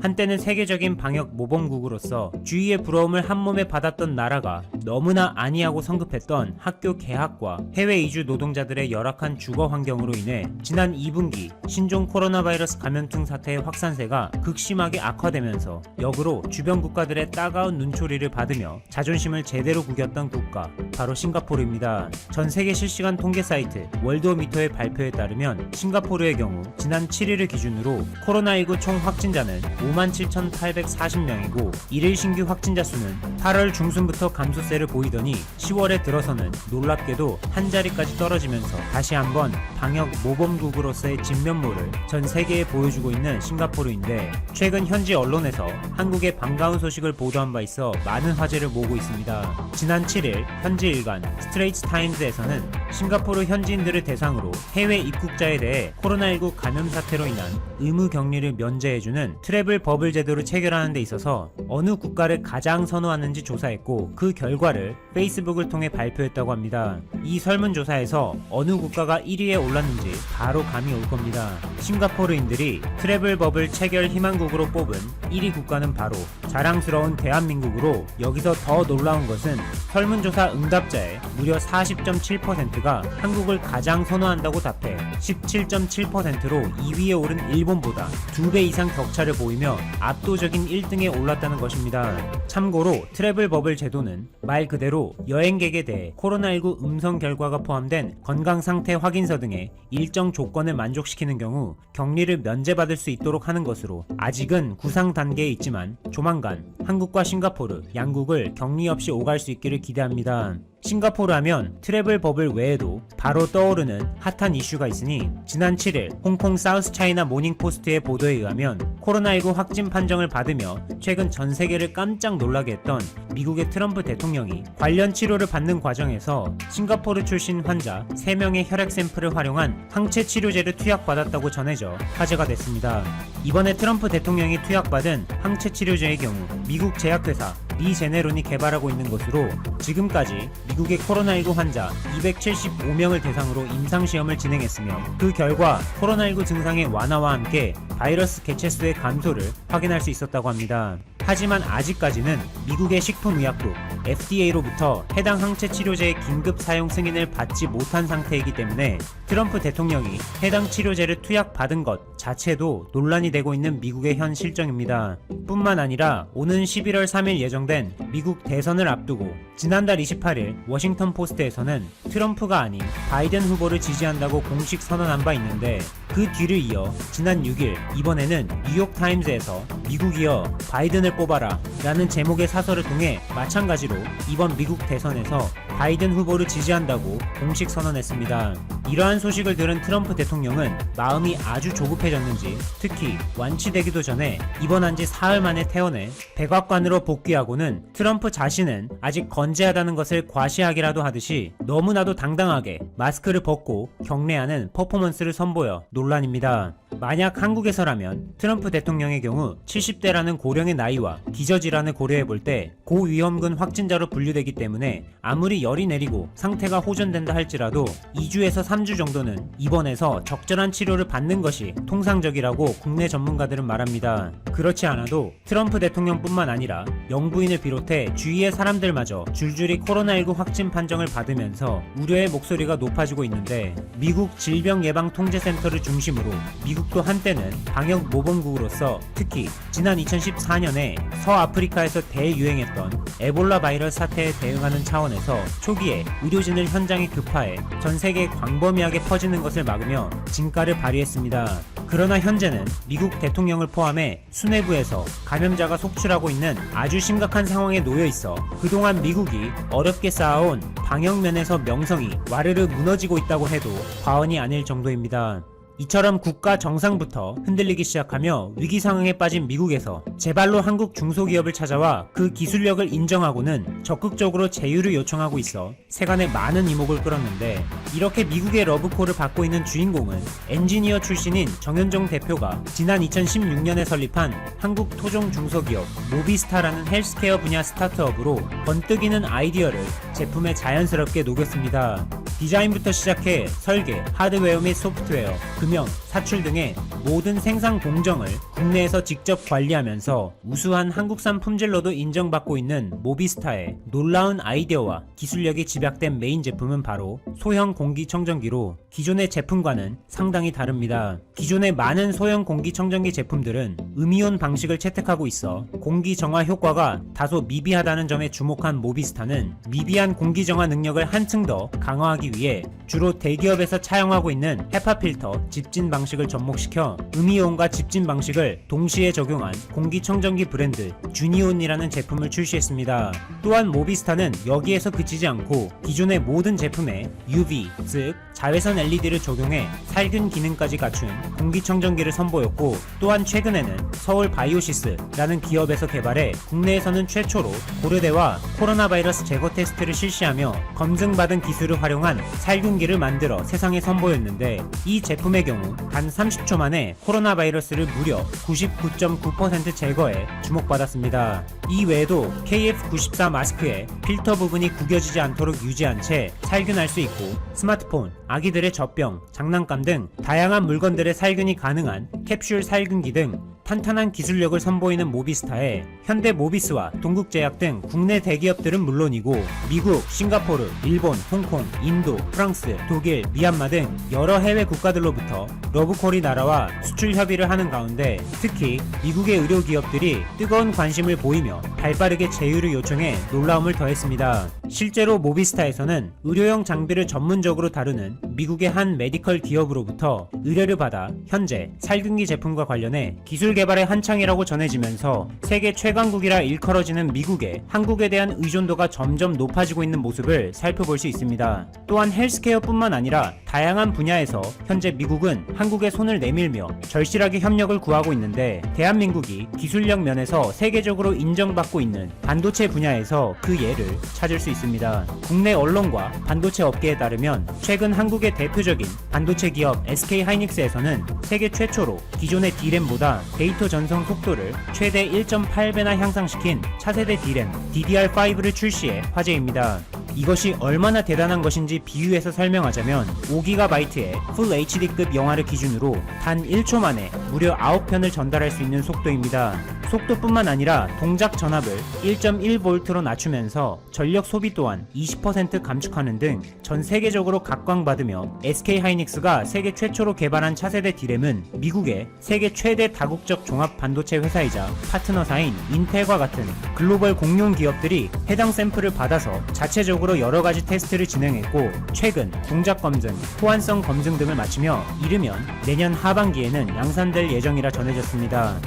한때는 세계적인 방역 모범국으로서 주위의 부러움을 한몸에 받았던 나라가 너무나 안이하고 성급했던 학교 개학과 해외 이주 노동자들의 열악한 주거 환경으로 인해 지난 2분기 신종 코로나 바이러스 감염증 사태의 확산세가 극심하게 악화되면서 역으로 주변 국가들의 따가운 눈초리를 받으며 자존심을 제대로 구겼던 국가, 바로 싱가포르입니다. 전 세계 실시간 통계 사이트 월드오미터의 발표에 따르면 싱가포르의 경우 지난 7일을 기준으로 코로나19 총 확진자는 57,840명이고 일일 신규 확진자 수는 8월 중순부터 감소세를 보이더니 10월에 들어서는 놀랍게도 한 자리까지 떨어지면서 다시 한번 방역 모범국으로서의 진면모를 전 세계에 보여주고 있는 싱가포르인데, 최근 현지 언론에서 한국의 반가운 소식을 보도한 바 있어 많은 화제를 모으고 있습니다. 지난 7일 현지 일간 스트레이트 타임즈에서는 싱가포르 현지인들을 대상으로 해외 입국자에 대해 코로나19 감염 사태로 인한 의무 격리를 면제해주는 트래블 버블 제도를 체결하는 데 있어서 어느 국가를 가장 선호하는지 조사했고, 그 결과를 페이스북을 통해 발표했다고 합니다. 이 설문조사에서 어느 국가가 1위에 올랐는지 바로 감이 올 겁니다. 싱가포르인들이 트래블 버블 체결 희망국으로 뽑은 1위 국가는 바로 자랑스러운 대한민국으로, 여기서 더 놀라운 것은 설문조사 응답자의 무려 40.7%가 한국을 가장 선호한다고 답해 17.7%로 2위에 오른 일본보다 2배 이상 격차를 보이며 압도적인 1등에 올랐다는 것입니다. 참고로 트래블 버블 제도는 말 그대로 여행객에 대해 코로나19 음성 결과가 포함된 건강상태 확인서 등의 일정 조건을 만족시키는 경우 격리를 면제받을 수 있도록 하는 것으로 아직은 구상 단계에 있지만 조만간 한국과 싱가포르 양국을 격리 없이 오갈 수 있기를 기대합니다. 싱가포르 하면 트래블 버블 외에도 바로 떠오르는 핫한 이슈가 있으니, 지난 7일 홍콩 사우스 차이나 모닝포스트의 보도에 의하면 코로나19 확진 판정을 받으며 최근 전 세계를 깜짝 놀라게 했던 미국의 트럼프 대통령이 관련 치료를 받는 과정에서 싱가포르 출신 환자 3명의 혈액 샘플을 활용한 항체 치료제를 투약받았다고 전해져 화제가 됐습니다. 이번에 트럼프 대통령이 투약받은 항체 치료제의 경우 미국 제약회사 리제네론이 개발하고 있는 것으로 지금까지 미국의 코로나19 환자 275명을 대상으로 임상시험을 진행했으며, 그 결과 코로나19 증상의 완화와 함께 바이러스 개체수의 감소를 확인할 수 있었다고 합니다. 하지만 아직까지는 미국의 식품의약국 FDA로부터 해당 항체 치료제의 긴급 사용 승인을 받지 못한 상태이기 때문에 트럼프 대통령이 해당 치료제를 투약받은 것 자체도 논란이 되고 있는 미국의 현 실정입니다. 뿐만 아니라 오는 11월 3일 예정된 미국 대선을 앞두고 지난달 28일 워싱턴 포스트에서는 트럼프가 아닌 바이든 후보를 지지한다고 공식 선언한 바 있는데, 그 뒤를 이어 지난 6일 이번에는 뉴욕타임즈에서 미국이여 바이든을 뽑아라 라는 제목의 사설을 통해 마찬가지로 이번 미국 대선에서 바이든 후보를 지지한다고 공식 선언했습니다. 이러한 소식을 들은 트럼프 대통령은 마음이 아주 조급해졌는지, 특히 완치되기도 전에 입원한 지 사흘 만에 퇴원해 백악관으로 복귀하고는 트럼프 자신은 아직 건재하다는 것을 과시하기라도 하듯이 너무나도 당당하게 마스크를 벗고 경례하는 퍼포먼스를 선보여 논란입니다. 만약 한국에서라면 트럼프 대통령의 경우 70대라는 고령의 나이와 기저질환을 고려해볼 때 고위험군 확진자로 분류되기 때문에 아무리 열이 내리고 상태가 호전된다 할지라도 2주에서 3주 정도는 입원해서 적절한 치료를 받는 것이 통상적이라고 국내 전문가들은 말합니다. 그렇지 않아도 트럼프 대통령뿐만 아니라 영부인을 비롯해 주위의 사람들마저 줄줄이 코로나19 확진 판정을 받으면서 우려의 목소리가 높아지고 있는데, 미국 질병예방통제센터를 중심으로 미국도 한때는 방역 모범국으로서 특히 지난 2014년에 서아프리카에서 대유행했던 에볼라 바이러스 사태에 대응하는 차원에서 초기에 의료진을 현장에 급파해 전 세계에 광범위하게 퍼지는 것을 막으며 진가를 발휘했습니다. 그러나 현재는 미국 대통령을 포함해 수뇌부에서 감염자가 속출하고 있는 아주 심각한 상황에 놓여 있어 그동안 미국이 어렵게 쌓아온 방역면에서 명성이 와르르 무너지고 있다고 해도 과언이 아닐 정도입니다. 이처럼 국가 정상부터 흔들리기 시작하며 위기 상황에 빠진 미국에서 제발로 한국 중소기업을 찾아와 그 기술력을 인정하고는 적극적으로 제휴를 요청하고 있어 세간의 많은 이목을 끌었는데, 이렇게 미국의 러브콜을 받고 있는 주인공은 엔지니어 출신인 정현종 대표가 지난 2016년에 설립한 한국 토종 중소기업 모비스타라는 헬스케어 분야 스타트업으로 번뜩이는 아이디어를 제품에 자연스럽게 녹였습니다. 디자인부터 시작해 설계, 하드웨어 및 소프트웨어, 금형, 사출 등의 모든 생산 공정을 국내에서 직접 관리하면서 우수한 한국산 품질로도 인정받고 있는 모비스타의 놀라운 아이디어와 기술력이 집약된 메인 제품은 바로 소형 공기청정기로 기존의 제품과는 상당히 다릅니다. 기존의 많은 소형 공기청정기 제품들은 음이온 방식을 채택하고 있어 공기 정화 효과가 다소 미비하다는 점에 주목한 모비스타는 미비한 공기 정화 능력을 한층 더 강화하기 위해 주로 대기업에서 차용하고 있는 헤파 필터 집진 방식을 접목시켜 음이온과 집진 방식을 동시에 적용한 공기청정기 브랜드 주니온이라는 제품을 출시했습니다. 또한 모비스타는 여기에서 그치지 않고 기존의 모든 제품에 UV, 즉 자외선 LED를 적용해 살균 기능까지 갖춘 공기청정기를 선보였고, 또한 최근에는 서울 바이오시스라는 기업에서 개발해 국내에서는 최초로 고려대와 코로나 바이러스 제거 테스트를 실시하며 검증받은 기술을 활용한 살균기를 만들어 세상에 선보였는데, 이 제품의 경우 단 30초 만에 코로나 바이러스를 무려 99.9% 제거해 주목받았습니다. 이 외에도 KF94 마스크에 필터 부분이 구겨지지 않도록 유지한 채 살균할 수 있고, 스마트폰, 아기들의 젖병, 장난감 등 다양한 물건들의 살균이 가능한 캡슐 살균기 등 탄탄한 기술력을 선보이는 모비스타에 현대 모비스와 동국제약 등 국내 대기업들은 물론이고 미국, 싱가포르, 일본, 홍콩, 인도, 프랑스, 독일, 미얀마 등 여러 해외 국가들로부터 러브콜이 날아와 수출 협의를 하는 가운데 특히 미국의 의료기업들이 뜨거운 관심을 보이며 발빠르게 제휴를 요청해 놀라움을 더했습니다. 실제로 모비스타에서는 의료용 장비를 전문적으로 다루는 미국의 한 메디컬 기업으로부터 의뢰를 받아 현재 살균기 제품과 관련해 기술 개발의 한창이라고 전해지면서 세계 최강국이라 일컬어지는 미국에 한국에 대한 의존도가 점점 높아지고 있는 모습을 살펴볼 수 있습니다. 또한 헬스케어뿐만 아니라 다양한 분야에서 현재 미국은 한국에 손을 내밀며 절실하게 협력을 구하고 있는데, 대한민국이 기술력 면에서 세계적으로 인정받고 있는 반도체 분야에서 그 예를 찾을 수 있습니다. 국내 언론과 반도체 업계에 따르면 최근 한국의 대표적인 반도체 기업 SK하이닉스에서는 세계 최초로 기존의 D램보다 데이터 전송 속도를 최대 1.8배나 향상시킨 차세대 D램 DDR5를 출시해 화제입니다. 이것이 얼마나 대단한 것인지 비유해서 설명하자면 5GB의 풀 HD급 영화를 기준으로 단 1초 만에 무려 9편을 전달할 수 있는 속도입니다. 속도뿐만 아니라 동작 전압을 1.1V로 낮추면서 전력 소비 또한 20% 감축하는 등 전 세계적으로 각광받으며, SK하이닉스가 세계 최초로 개발한 차세대 D램은 미국의 세계 최대 다국적 종합 반도체 회사이자 파트너사인 인텔과 같은 글로벌 공룡 기업들이 해당 샘플을 받아서 자체적으로 여러가지 테스트를 진행했고, 최근 동작 검증, 호환성 검증 등을 마치며 이르면 내년 하반기에는 양산될 예정이라 전해졌습니다.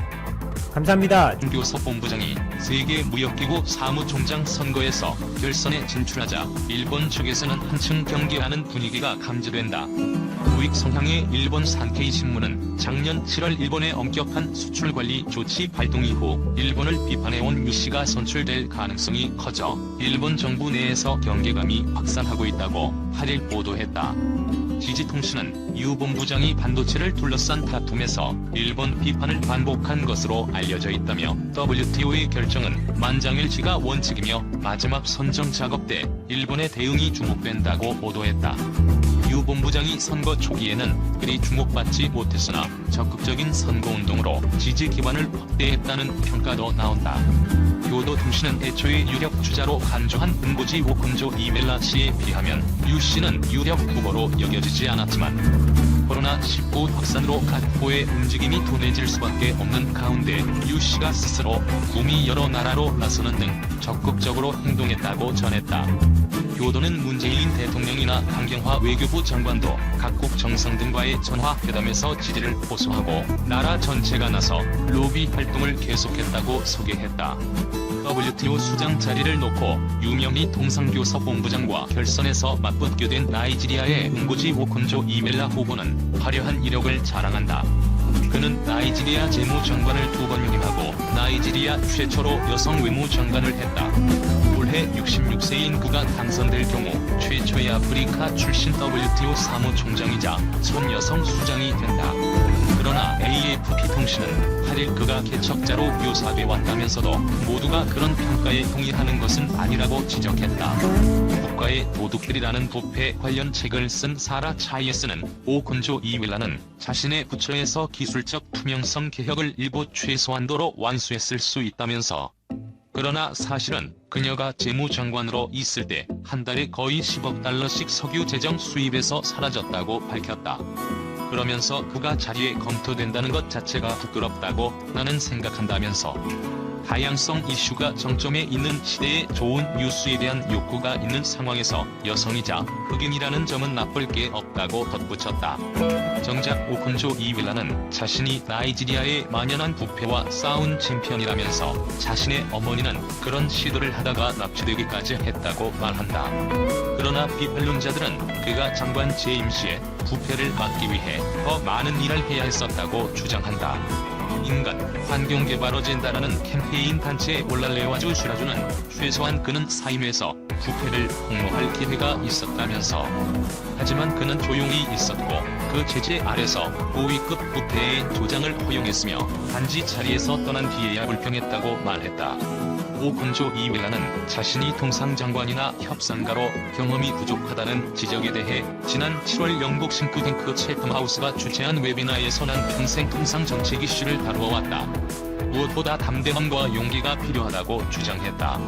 감사합니다. 교섭 본부장이 세계무역기구 사무총장 선거에서 결선에 진출하자 일본 측에서는 한층 경계하는 분위기가 감지된다. 우익 성향의 일본 산케이 신문은 작년 7월 일본의 엄격한 수출관리 조치 발동 이후 일본을 비판해온 유 씨가 선출될 가능성이 커져 일본 정부 내에서 경계감이 확산하고 있다고 8일 보도했다. 지지통신은 유 본부장이 반도체를 둘러싼 다툼에서 일본 비판을 반복한 것으로 알려져 있다며, WTO의 결정은 만장일치가 원칙이며 마지막 선정 작업 때 일본의 대응이 주목된다고 보도했다. 유 본부장이 선거 초기에는 그리 주목받지 못했으나 적극적인 선거운동으로 지지 기반을 확대했다는 평가도 나온다. 교도통신은 애초에 유력 주자로 간주한 은고지 오콘조 이벨라 씨에 비하면 유 씨는 유력 후보로 여겨지지 않았지만, 코로나19 확산으로 각 후보의 움직임이 둔해질 수밖에 없는 가운데 유 씨가 스스로 구미 여러 나라로 나서는 등 적극적으로 행동했다고 전했다. 교도는 문재인 대통령이나 강경화 외교부 장관도 각국 정상 등과의 전화회담에서 지지를 호소하고 나라 전체가 나서 로비 활동을 계속했다고 소개했다. WTO 수장 자리를 놓고 유명희 통상교섭 본부장과 결선에서 맞붙게 된 나이지리아의 은고지 오콘조 이멜라 후보는 화려한 이력을 자랑한다. 그는 나이지리아 재무장관을 2번 역임하고 나이지리아 최초로 여성 외무장관을 했다. 올해 66세인 그가 당선될 경우 최초의 아프리카 출신 WTO 사무총장이자 첫 여성 수장이 된다. 그러나 AFP-통신은 8일 그가 개척자로 묘사돼 왔다면서도 모두가 그런 평가에 동의하는 것은 아니라고 지적했다. 국가의 도둑들이라는 부패 관련 책을 쓴 사라 차이에스는 오콘조 이윌라는 자신의 부처에서 기술적 투명성 개혁을 일부 최소한도로 완수했을 수 있다면서, 그러나 사실은 그녀가 재무장관으로 있을 때 한 달에 거의 10억 달러씩 석유 재정 수입에서 사라졌다고 밝혔다. 그러면서 그가 자리에 검토된다는 것 자체가 부끄럽다고 나는 생각한다면서, 다양성 이슈가 정점에 있는 시대에 좋은 뉴스에 대한 욕구가 있는 상황에서 여성이자 흑인이라는 점은 나쁠 게 없다고 덧붙였다. 정작 오콘조 이윌라는 자신이 나이지리아의 만연한 부패와 싸운 챔피언이라면서 자신의 어머니는 그런 시도를 하다가 납치되기까지 했다고 말한다. 그러나 비판론자들은 그가 장관 재임 시에 부패를 막기 위해 더 많은 일을 해야 했었다고 주장한다. 인간 환경개발 어젠다라는 캠페인 단체의 올랄레와주 슈라주는 최소한 그는 사임에서 부패를 폭로할 기회가 있었다면서, 하지만 그는 조용히 있었고 그 제재 아래서 고위급 부패의 조장을 허용했으며 단지 자리에서 떠난 뒤에야 불평했다고 말했다. 오콘조 이윌라는 자신이 통상장관이나 협상가로 경험이 부족하다는 지적에 대해 지난 7월 영국 싱크탱크 채텀하우스가 주최한 웨비나에서 난 평생 통상 정책 이슈를 다루어왔다. 무엇보다 담대함과 용기가 필요하다고 주장했다.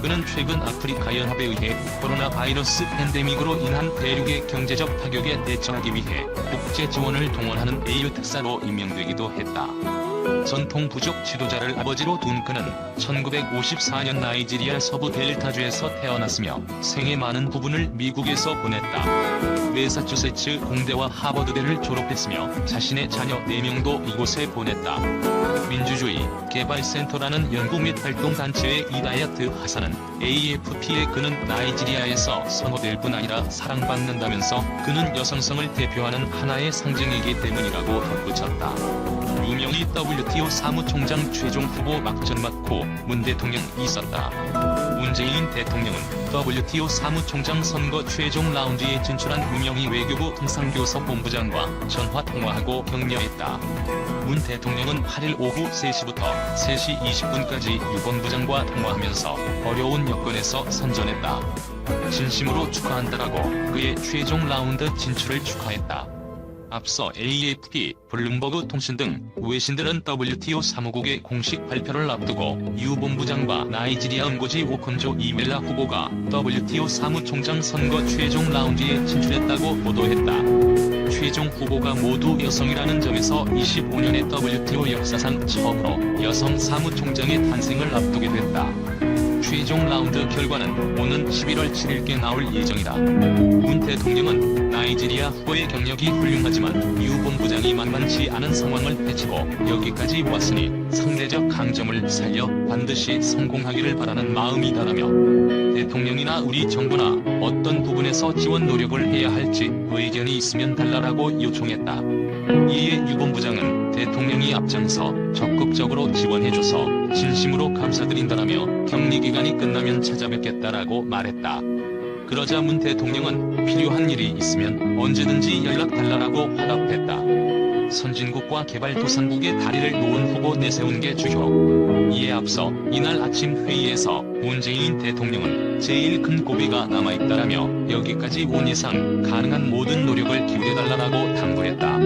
그는 최근 아프리카 연합에 의해 코로나 바이러스 팬데믹으로 인한 대륙의 경제적 타격에 대처하기 위해 국제 지원을 동원하는 AU 특사로 임명되기도 했다. 전통 부족 지도자를 아버지로 둔 그는 1954년 나이지리아 서부 델타주에서 태어났으며 생애 많은 부분을 미국에서 보냈다. 매사추세츠 공대와 하버드대를 졸업했으며 자신의 자녀 4명도 이곳에 보냈다. 민주주의 개발센터라는 연구 및 활동단체의 이다야트 하사는 AFP에 그는 나이지리아에서 선호될 뿐 아니라 사랑받는다면서 그는 여성성을 대표하는 하나의 상징이기 때문이라고 덧붙였다. 유명희 WTO 사무총장 최종 후보 막전 맞고 문 대통령이 있었다. 문재인 대통령은 WTO 사무총장 선거 최종 라운드에 진출한 유명희 외교부 통상교섭 본부장과 전화통화하고 격려했다. 문 대통령은 8일 오후 3시부터 3시 20분까지 유 본부장과 통화하면서 어려운 여건에서 선전했다. 진심으로 축하한다라고 그의 최종 라운드 진출을 축하했다. 앞서 AFP, 블룸버그 통신 등 외신들은 WTO 사무국의 공식 발표를 앞두고 유 본부장과 나이지리아 응고지 오콘조 이윌라 후보가 WTO 사무총장 선거 최종 라운드에 진출했다고 보도했다. 최종 후보가 모두 여성이라는 점에서 25년의 WTO 역사상 처음으로 여성 사무총장의 탄생을 앞두게 됐다. 최종 라운드 결과는 오는 11월 7일께 나올 예정이다. 문 대통령은 나이지리아 후보의 경력이 훌륭하지만 유 본부장이 만만치 않은 상황을 헤치고 여기까지 왔으니 상대적 강점을 살려 반드시 성공하기를 바라는 마음이다라며 대통령이나 우리 정부나 어떤 부분에서 지원 노력을 해야 할지 의견이 있으면 달라라고 요청했다. 이에 유 본부장은 대통령이 앞장서 적극적으로 지원해줘서 진심으로 감사드린다라며 격리기간이 끝나면 찾아뵙겠다라고 말했다. 그러자 문 대통령은 필요한 일이 있으면 언제든지 연락달라라고 화답했다. 선진국과 개발도상국의 다리를 놓은 후보 내세운 게 주요. 이에 앞서 이날 아침 회의에서 문재인 대통령은 제일 큰 고비가 남아있다라며 여기까지 온 이상 가능한 모든 노력을 기울여달라고 당부했다.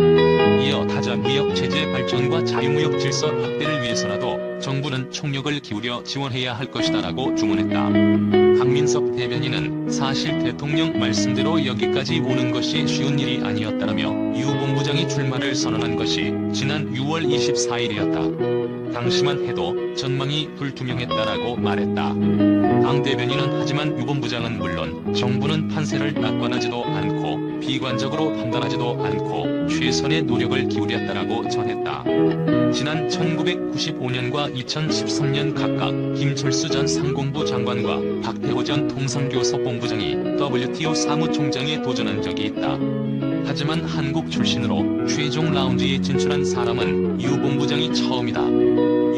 이어 타자 무역 체제 발전과 자유무역 질서 확대를 위해서라도 정부는 총력을 기울여 지원해야 할 것이다라고 주문했다. 강민석 대변인은 사실 대통령 말씀대로 여기까지 오는 것이 쉬운 일이 아니었다라며 유 본부장이 출마를 선언한 것이 지난 6월 24일이었다. 당시만 해도 전망이 불투명했다라고 말했다. 당 대변인은 하지만 유 본부장은 물론 정부는 판세를 낙관하지도 않고 비관적으로 판단하지도 않고 최선의 노력을 기울였다라고 전했다. 지난 1995년과 2013년 각각 김철수 전 상공부 장관과 박태호 전 통상교섭본부장이 WTO 사무총장에 도전한 적이 있다. 하지만 한국 출신으로 최종 라운드에 진출한 사람은 유 본부장이 처음이다.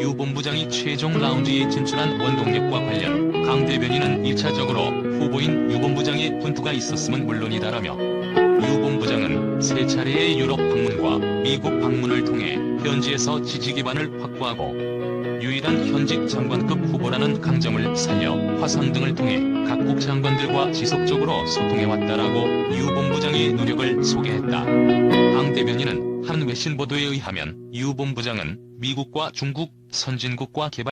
유 본부장이 최종 라운드에 진출한 원동력과 관련 강 대변인은 1차적으로 후보인 유 본부장의 분투가 있었음은 물론이다라며 유 본부장은 세 차례의 유럽 방문과 미국 방문을 통해 현지에서 지지 기반을 확보하고 유일한 현직 장관급 후보라는 강점을 살려 화상 등을 통해 각국 장관들과 지속적으로 소통해왔다라고 유 본부장의 노력을 소개했다. 당 대변인은 한 외신 보도에 의하면 유 본부장은 미국과 중국, 선진국과 개발